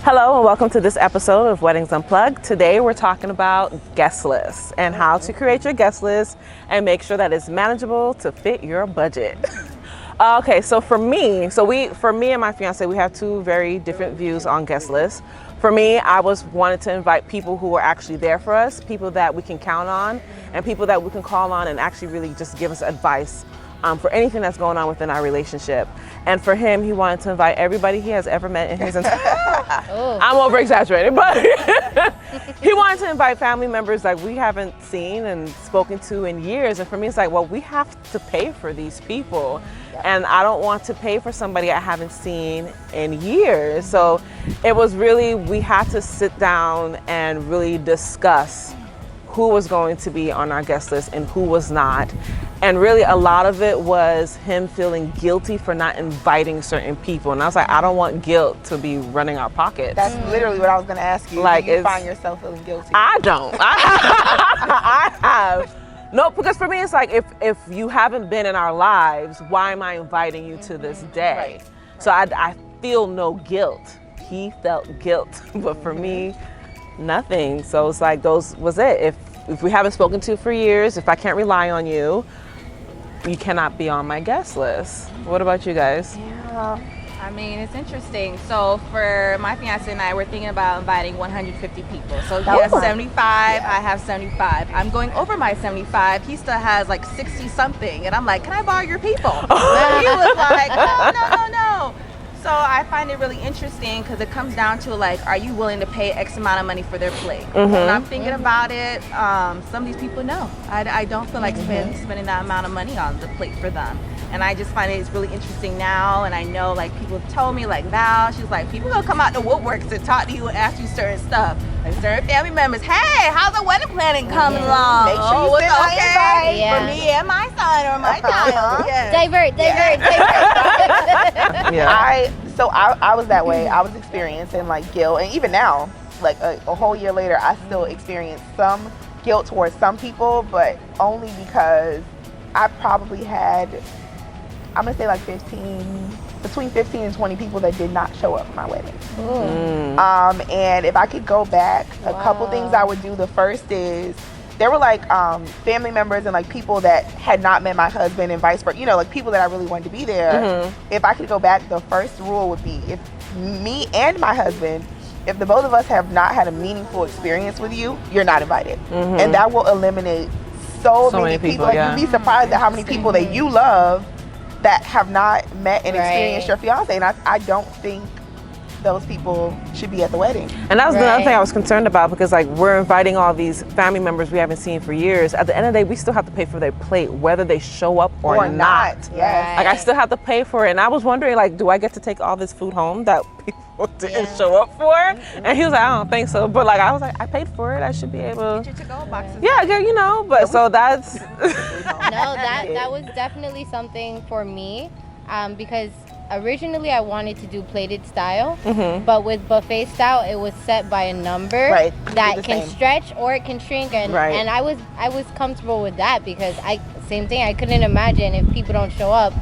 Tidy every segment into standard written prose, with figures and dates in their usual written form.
Hello and welcome to this episode of Weddings Unplugged. Today we're talking about guest lists and how to create your guest list and make sure that it's manageable to fit your budget. Okay, so for me and my fiance, we have two very different views on guest lists. For me, I wanted to invite people who are actually there for us, people that we can count on, and people that we can call on and actually really just give us advice for anything that's going on within our relationship. And for him, he wanted to invite everybody he has ever met in his entire I'm over exaggerating, but he wanted to invite family members like we haven't seen and spoken to in years. And for me, it's like, well, we have to pay for these people. And I don't want to pay for somebody I haven't seen in years. So it was really, we had to sit down and really discuss who was going to be on our guest list and who was not. And really a lot of it was him feeling guilty for not inviting certain people. And I was like, I don't want guilt to be running our pockets. That's literally what I was gonna ask you. Like, do you find yourself feeling guilty? I don't. I have. No, because for me it's like, if you haven't been in our lives, why am I inviting you to this day? Right. So I feel no guilt. He felt guilt, but for me, nothing. So it's like, those was it. If we haven't spoken to for years, if I can't rely on you, you cannot be on my guest list. What about you guys? Yeah, I mean, it's interesting. So for my fiance and I, we're thinking about inviting 150 people. So he has 75, I have 75. I'm going over my 75. He still has like 60 something. And I'm like, can I borrow your people? And he was like, no. So I find it really interesting because it comes down to like, are you willing to pay X amount of money for their plate? When I'm thinking about it, some of these people, no. I don't feel like spending that amount of money on the plate for them. And I just find it's really interesting now. And I know like people have told me like Val, she's like, people gonna come out the woodworks to talk to you and ask you certain stuff. Like certain family members, hey, how's the wedding planning coming along? Make sure you it's send okay for me and my son or my child. Divert. Yeah. I was that way. I was experiencing like guilt, and even now, like a whole year later, I still experience some guilt towards some people, but only because I probably had, I'm gonna say like between 15 and 20 people that did not show up for my wedding. And if I could go back, a couple things I would do. The first is, there were like family members and like people that had not met my husband and vice versa, you know, like people that I really wanted to be there. If I could go back, the first rule would be, if me and my husband, if the both of us have not had a meaningful experience with you, you're not invited. And that will eliminate so many people. Like, you'd be surprised at how many people that you love that have not met and experienced your fiance. And I don't think those people should be at the wedding. And that was another thing I was concerned about, because like, we're inviting all these family members we haven't seen for years. At the end of the day, we still have to pay for their plate, whether they show up or not. Yes. Like, I still have to pay for it. And I was wondering, like, do I get to take all this food home that people didn't show up for? And he was like, I don't think so. But like, I was like, I paid for it. I should be able. Get your to-go boxes. Yeah, you know. But so that's. No, that was definitely something for me, because originally I wanted to do plated style, but with buffet style it was set by a number that can stretch or it can shrink, and I was comfortable with that, because same thing, I couldn't imagine if people don't show up,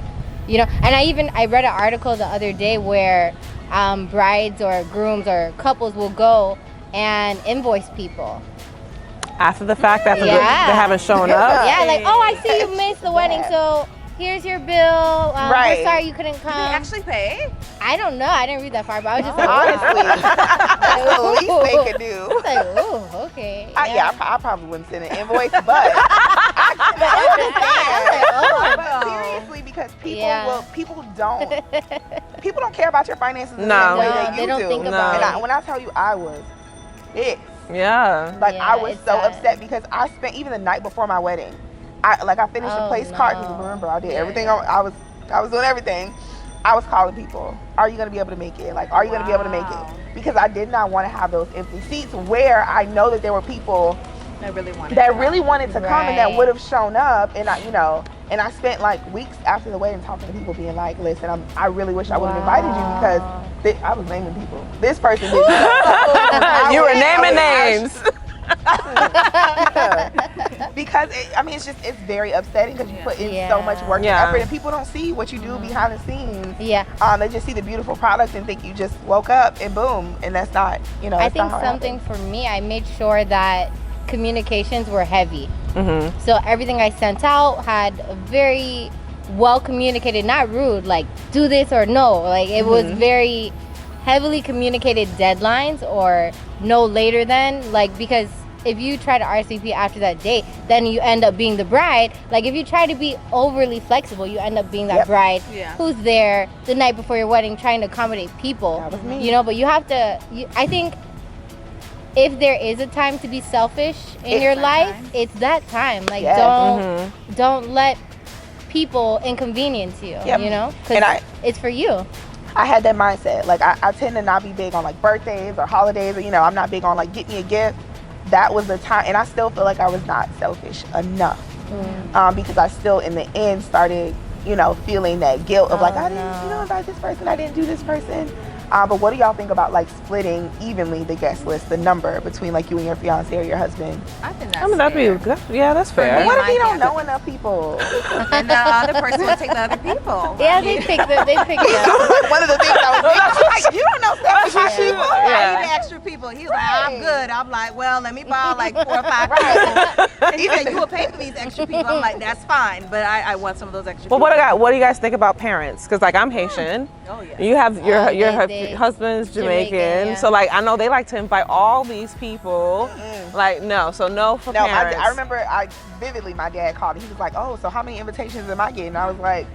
you know. And I read an article the other day where brides or grooms or couples will go and invoice people After the fact, after they haven't shown up. Yeah, like, oh, I see you missed the wedding, so here's your bill. We're sorry you couldn't come. Did they actually pay? I don't know. I didn't read that far, but I was just like, honestly, that's the least they could do. I was like, oh, okay. I probably wouldn't send an invoice, but I understand. But seriously, because people don't care about your finances in the same way that you they don't do. think about it. And when I tell you, I was pissed. Yeah. Like, I was so upset because I spent, even the night before my wedding, I finished the place card. Remember, I did everything. I was doing everything. I was calling people. Are you going to be able to make it? Like, are you going to be able to make it? Because I did not want to have those empty seats where I know that there were people that really wanted to come and that would have shown up. And I spent like weeks after the wedding talking to people, being like, listen, I really wish I would have invited you, because I was naming people. This person did. You were naming names. Because it's very upsetting, because you put in so much work and effort, and people don't see what you do behind the scenes Yeah. They just see the beautiful product and think you just woke up and boom, and that's not, you know. I think something for me, I made sure that communications were heavy. So everything I sent out had a very well communicated, not rude, like do this or no. Like it was very heavily communicated deadlines or no later than, like, because if you try to RSVP after that date, then you end up being the bride. Like if you try to be overly flexible, you end up being that bride who's there the night before your wedding trying to accommodate people. That was me. You know, but you have to, I think if there is a time to be selfish in your life, it's that time. Like don't let people inconvenience you, you know? Because it's for you. I had that mindset. Like I tend to not be big on like birthdays or holidays, or, you know, I'm not big on like get me a gift. That was the time, and I still feel like I was not selfish enough because I still in the end started, you know, feeling that guilt of like I didn't, you know, invite this person, I didn't do this person. But what do y'all think about like splitting evenly the guest list, the number between like you and your fiance or your husband? I think that's that'd be good. Yeah, that's fair. What if you don't know enough people? And the other person will take the other people. Yeah, they pick them. That was like one of the things I was like, you don't know 75 people? I need extra people. He's like, I'm good. I'm like, well, let me borrow like 4 or 5 people. And he said, you will pay for these extra people. I'm like, that's fine, but I want some of those extra people. Well, what do you guys think about parents? Because like I'm Haitian. Oh, yeah. You have your husband's Jamaican. So like I know they like to invite all these people. Like no for parents. I remember vividly my dad called and he was like, oh, so how many invitations am I getting? I was like,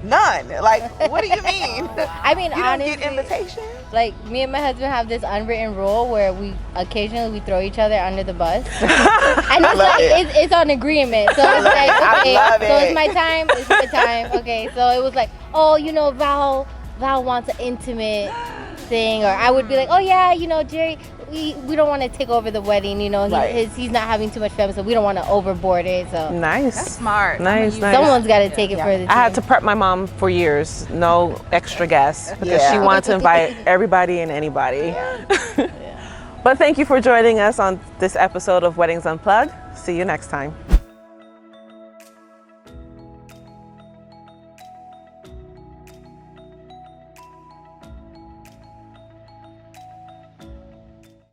none. Like, what do you mean? I mean, you honestly, don't get invitations? Like me and my husband have this unwritten rule where we occasionally throw each other under the bus, and it's like it's on agreement. So it's like, okay, so it's my time. It's my time. Okay, so it was like, oh, you know, Val wants an intimate thing, or I would be like, oh yeah, you know, Jerry, we don't want to take over the wedding, you know, he's not having too much family, so we don't want to overboard it. So nice, that's smart. Nice. Someone's got to take it for the team. I had to prep my mom for years, no extra guests, because she wanted to invite everybody and anybody. But thank you for joining us on this episode of Weddings Unplugged. See you next time.